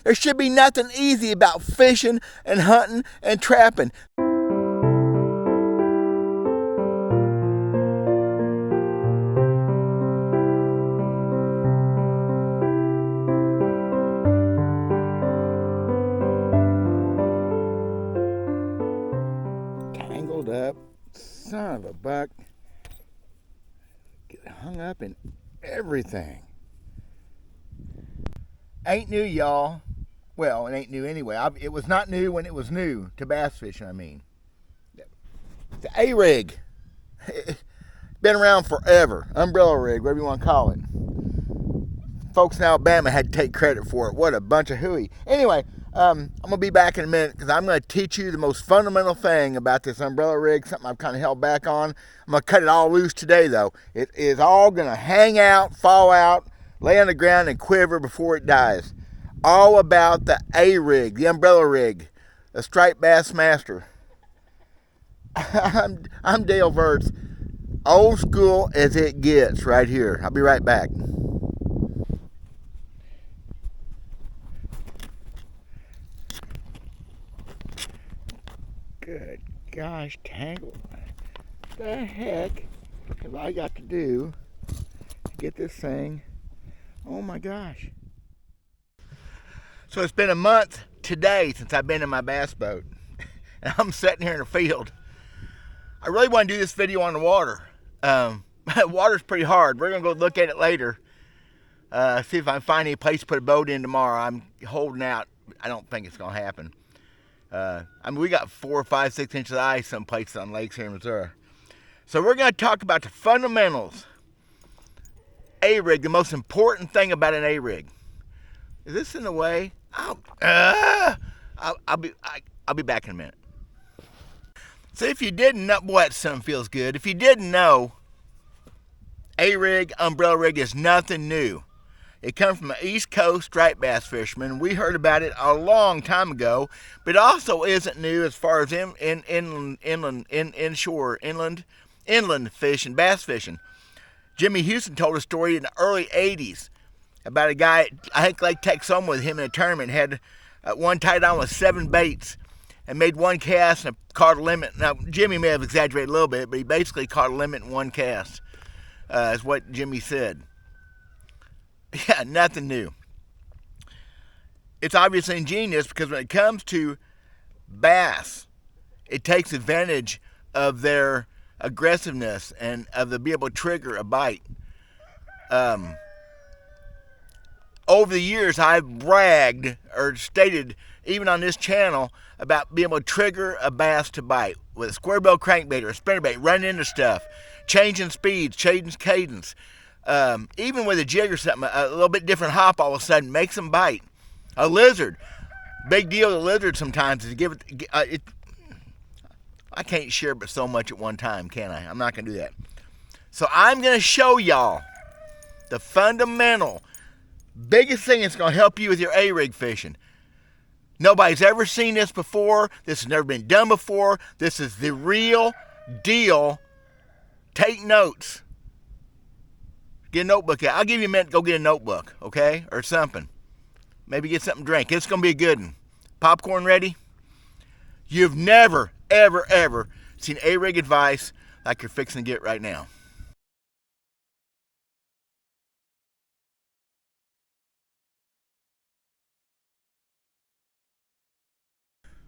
There should be nothing easy about fishing and hunting and trapping. Tangled up, son of a buck. Get hung up in everything. Ain't new, y'all. Well, it ain't new anyway. It was not new when it was new to bass fishing, I mean. The ARIG. Been around forever. Umbrella rig, whatever you want to call it. Folks in Alabama had to take credit for it. What a bunch of hooey. Anyway, I'm going to be back in a minute because I'm going to teach you the most fundamental thing about this umbrella rig, something I've kind of held back on. I'm going to cut it all loose today, though. It is all going to hang out, fall out, lay on the ground, and quiver before it dies. All about the ARIG, the umbrella rig, the striped bass master. I'm Dale Verts, old school as it gets right here. I'll be right back. Good gosh, tangle. What the heck have I got to do to get this thing? Oh my gosh. So it's been a month today since I've been in my bass boat. And I'm sitting here in the field. I really want to do this video on the water. Water's pretty hard. We're going to go look at it later. See if I can find any place to put a boat in tomorrow. I'm holding out. I don't think it's going to happen. I mean, we got 4, 5, 6 inches of ice some places on lakes here in Missouri. So we're going to talk about the fundamentals. ARIG, the most important thing about an ARIG. Is this in the way? I'll be back in a minute. So if you didn't know, boy, that sun feels good. If you didn't know, ARIG, umbrella rig is nothing new. It comes from the East Coast striped bass fishermen. We heard about it a long time ago, but it also isn't new as far as inland fishing, bass fishing. Jimmy Houston told a story in the early 80s about a guy, I think Lake Texoma with him in a tournament, had one tied on with 7 baits and made one cast and caught a limit. Now, Jimmy may have exaggerated a little bit, but he basically caught a limit in one cast, is what Jimmy said. Yeah, nothing new. It's obviously ingenious because when it comes to bass, it takes advantage of their aggressiveness and of the be able to trigger a bite. Over the years, I've bragged or stated, even on this channel, about being able to trigger a bass to bite with a square bill crankbait or a spinnerbait, running into stuff, changing speeds, changing cadence. Even with a jig or something, a little bit different hop all of a sudden makes them bite. A lizard, big deal with a lizard sometimes is give it, I can't share but so much at one time, can I? I'm not going to do that. So I'm going to show y'all the fundamental, biggest thing that's going to help you with your ARIG fishing. Nobody's ever seen this before. This has never been done before. This is the real deal. Take notes. Get a notebook out. I'll give you a minute to go get a notebook, okay? Or something. Maybe get something to drink. It's going to be a good one. Popcorn ready? You've never, ever, ever seen ARIG advice like you're fixing to get right now.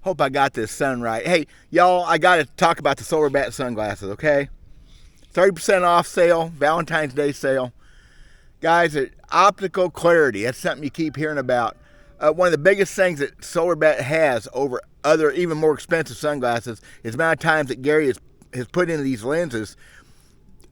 Hope I got this sun right. Hey, y'all, I got to talk about the solar bat sunglasses, okay? 30% off sale, Valentine's Day sale. Guys, optical clarity, that's something you keep hearing about. One of the biggest things that solar bat has over other, even more expensive sunglasses is the amount of times that Gary has put into these lenses.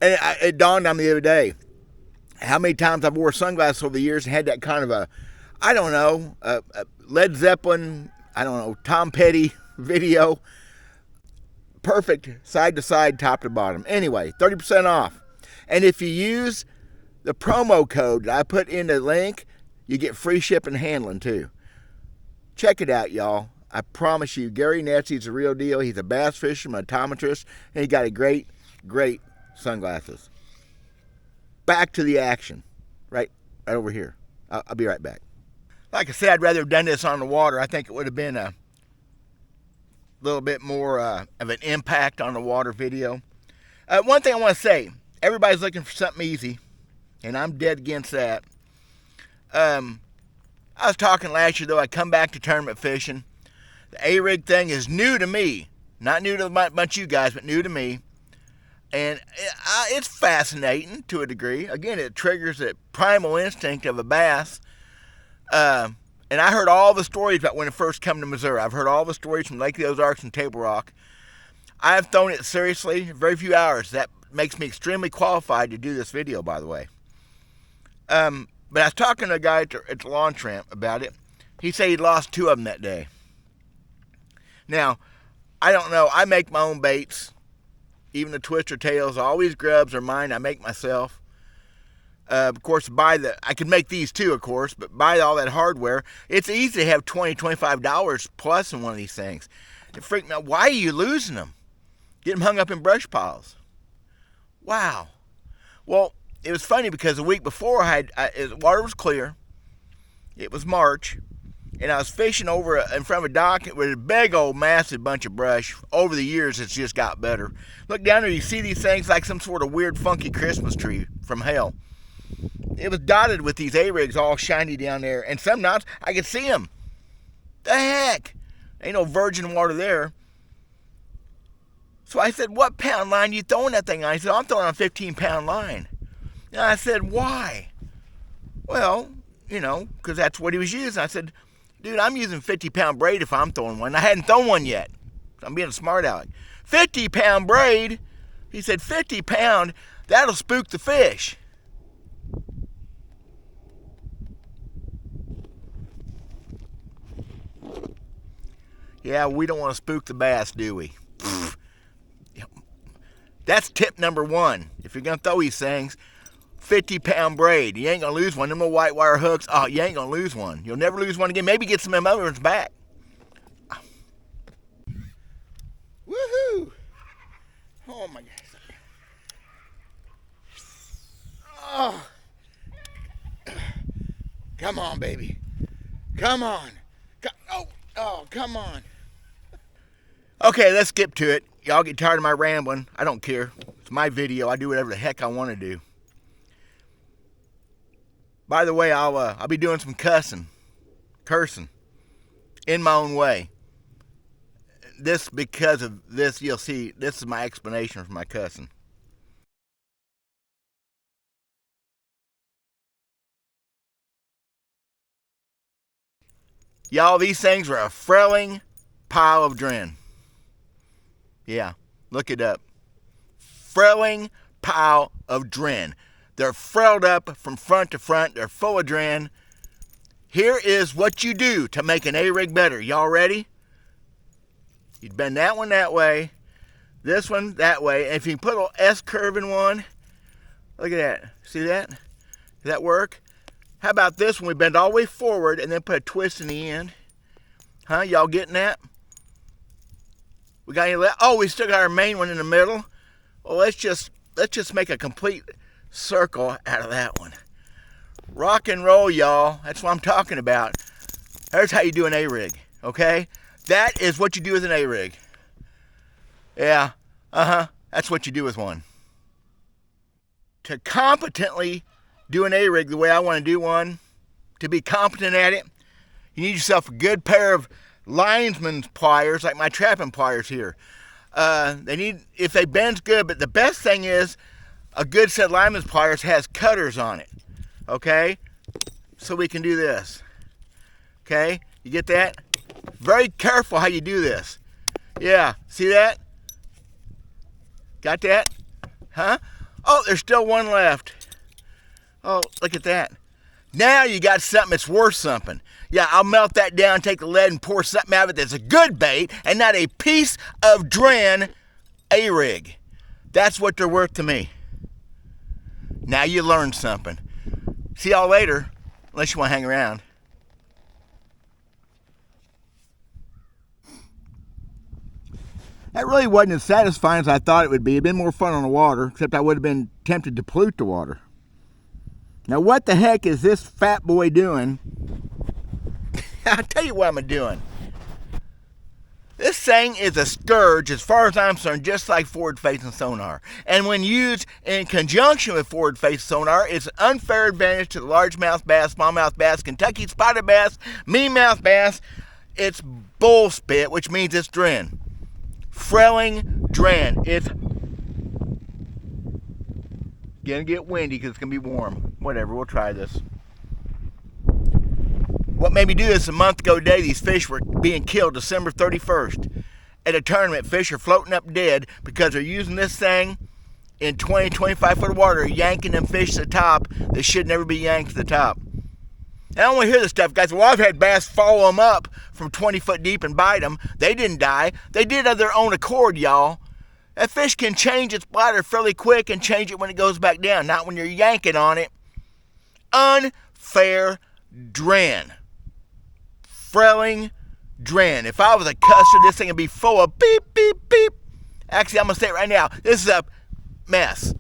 And it dawned on me the other day how many times I've wore sunglasses over the years and had that kind of a Led Zeppelin, Tom Petty video. Perfect side to side, top to bottom. Anyway, 30% off. And if you use the promo code that I put in the link, you get free shipping and handling too. Check it out, y'all. I promise you, Gary Netsy's the real deal. He's a bass fisherman, optometrist, and he got a great, great sunglasses. Back to the action. Right over here. I'll be right back. Like I said, I'd rather have done this on the water. I think it would have been a little bit more of an impact on the water video. One thing I want to say, everybody's looking for something easy, and I'm dead against that. I was talking last year, though, I come back to tournament fishing. The ARIG thing is new to me. Not new to a bunch of you guys, but new to me. And it's fascinating to a degree. Again, it triggers the primal instinct of a bass. And I heard all the stories about when it first came to Missouri. I've heard all the stories from Lake of the Ozarks and Table Rock. I've thrown it seriously, very few hours. That makes me extremely qualified to do this video, by the way. But I was talking to a guy at the launch ramp about it. He said he lost 2 of them that day. Now, I don't know. I make my own baits. Even the twister tails, all these grubs are mine. I make myself. Of course, I could make these too, of course, but buy all that hardware. It's easy to have $20, $25 plus in one of these things. It freaked me out. Why are you losing them? Get them hung up in brush piles. Wow. Well, it was funny because the week before, the water was clear. It was March, and I was fishing over in front of a dock with a big old massive bunch of brush. Over the years, it's just got better. Look down there, you see these things like some sort of weird, funky Christmas tree from hell. It was dotted with these ARIGs all shiny down there, and some knots, I could see them. The heck? Ain't no virgin water there. So I said, what pound line you throwing that thing on? He said, I'm throwing on a 15-pound line. And I said, why? Well, because that's what he was using. I said, dude, I'm using 50-pound braid if I'm throwing one. I hadn't thrown one yet. I'm being a smart aleck. 50-pound braid? He said, 50 pound, that'll spook the fish. Yeah, we don't want to spook the bass, do we? That's tip number 1. If you're going to throw these things, 50-pound braid. You ain't going to lose one. Them little white wire hooks, you ain't going to lose one. You'll never lose one again. Maybe get some of them other ones back. Woohoo! Oh, my gosh. Oh. Come on, baby. Come on. Oh, come on. Okay, let's skip to it. Y'all get tired of my rambling. I don't care. It's my video. I do whatever the heck I want to do. By the way, I'll be doing some cursing, in my own way. Because of this, you'll see, this is my explanation for my cussing. Y'all, these things are a frailing pile of dren. Yeah, look it up. Frailing pile of dren. They're frailed up from front to front. They're full of dren. Here is what you do to make an ARIG better. Y'all ready? You'd bend that one that way, this one that way, and if you put a little S curve in one, look at that. See that? Does that work? How about this one? We bend all the way forward and then put a twist in the end. Huh? Y'all getting that? We got any left? Oh, we still got our main one in the middle. Well, let's just make a complete circle out of that one. Rock and roll, y'all. That's what I'm talking about. There's how you do an ARIG, okay? That is what you do with an ARIG. Yeah, that's what you do with one. To competently do an ARIG the way I want to do one, to be competent at it, you need yourself a good pair of linesman's pliers, like my trapping pliers here. If they bend's good, but the best thing is a good set of lineman's pliers has cutters on it, okay? So we can do this, okay? You get that? Very careful how you do this. Yeah, see that? Got that? Huh? Oh, there's still one left. Oh, look at that. Now you got something that's worth something. Yeah, I'll melt that down, take the lead, and pour something out of it that's a good bait and not a piece of dren ARIG. That's what they're worth to me. Now you learned something. See y'all later, unless you want to hang around. That really wasn't as satisfying as I thought it would be. It'd been more fun on the water, except I would have been tempted to pollute the water. Now what the heck is this fat boy doing I'll tell you what I'm doing. This thing is a scourge as far as I'm concerned, just like forward-facing sonar. And when used in conjunction with forward-facing sonar, it's an unfair advantage to the largemouth bass, smallmouth bass, Kentucky spotted bass, mean-mouth bass. It's bull spit, which means it's dren. Frelling dren. It's gonna get windy because it's gonna be warm. Whatever, we'll try this. What made me do this a month ago today, these fish were being killed December 31st. At a tournament, fish are floating up dead because they're using this thing in 20, 25 foot of water, yanking them fish to the top that should never be yanked to the top. And I don't want to hear this stuff, guys. Well, I've had bass follow them up from 20 foot deep and bite them. They didn't die. They did of their own accord, y'all. That fish can change its bladder fairly quick and change it when it goes back down, not when you're yanking on it. Unfair dren. Frelling dren. If I was a custard, this thing would be full of beep, beep, beep. Actually, I'm going to say it right now. This is a mess.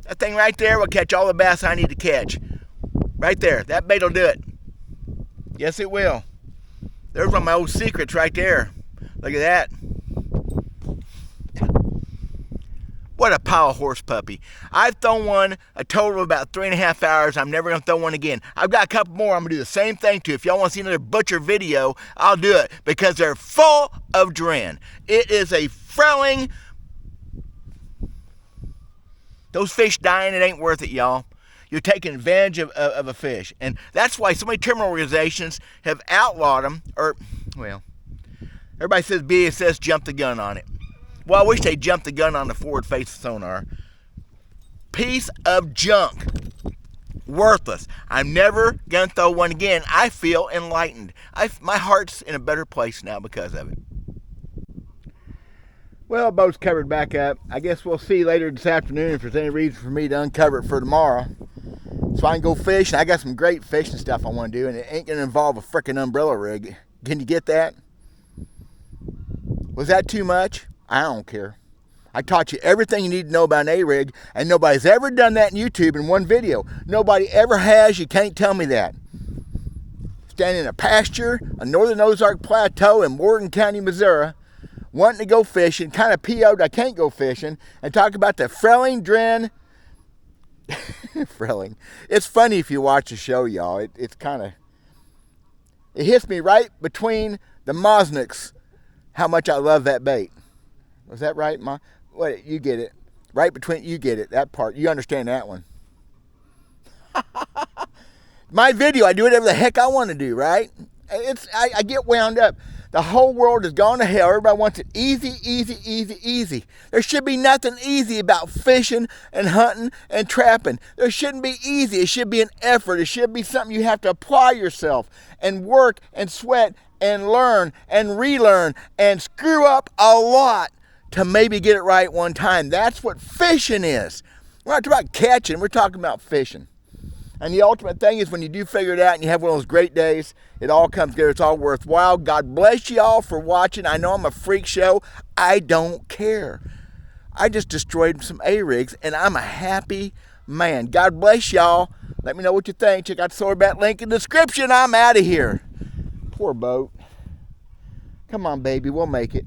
That thing right there will catch all the bass I need to catch. Right there. That bait will do it. Yes, it will. There's one of my old secrets right there. Look at that. What a pile of horse puppy. I've thrown one a total of about 3.5 hours. I'm never going to throw one again. I've got a couple more I'm going to do the same thing to. If y'all want to see another butcher video, I'll do it because they're full of dren. It is a frelling. Those fish dying, it ain't worth it, y'all. You're taking advantage of a fish. And that's why so many tournament organizations have outlawed them. Or, well, everybody says BASS jumped the gun on it. Well, I wish they jumped the gun on the forward-facing sonar. Piece of junk. Worthless. I'm never going to throw one again. I feel enlightened. My heart's in a better place now because of it. Well, boat's covered back up. I guess we'll see later this afternoon if there's any reason for me to uncover it for tomorrow. So I can go fishing. I got some great fishing stuff I want to do, and it ain't going to involve a frickin' umbrella rig. Can you get that? Was that too much? I don't care. I taught you everything you need to know about an ARIG, and nobody's ever done that in YouTube in one video. Nobody ever has. You can't tell me that. Standing in a pasture, a northern Ozark Plateau in Morgan County, Missouri, wanting to go fishing, kind of PO'd I can't go fishing, and talk about the frelling dren. Frelling. It's funny if you watch the show, y'all. It's kind of, it hits me right between the Mosnicks how much I love that bait. Was that right, Ma? Wait, you get it. Right between, you get it, that part. You understand that one. My video, I do whatever the heck I want to do, right? I get wound up. The whole world has gone to hell. Everybody wants it easy, easy, easy, easy. There should be nothing easy about fishing and hunting and trapping. There shouldn't be easy. It should be an effort. It should be something you have to apply yourself and work and sweat and learn and relearn and screw up a lot to maybe get it right one time. That's what fishing is. We're not talking about catching. We're talking about fishing. And the ultimate thing is when you do figure it out and you have one of those great days, it all comes together. It's all worthwhile. God bless you all for watching. I know I'm a freak show. I don't care. I just destroyed some ARIGs, and I'm a happy man. God bless y'all. Let me know what you think. Check out the Solar Bat link in the description. I'm out of here. Poor boat. Come on, baby. We'll make it.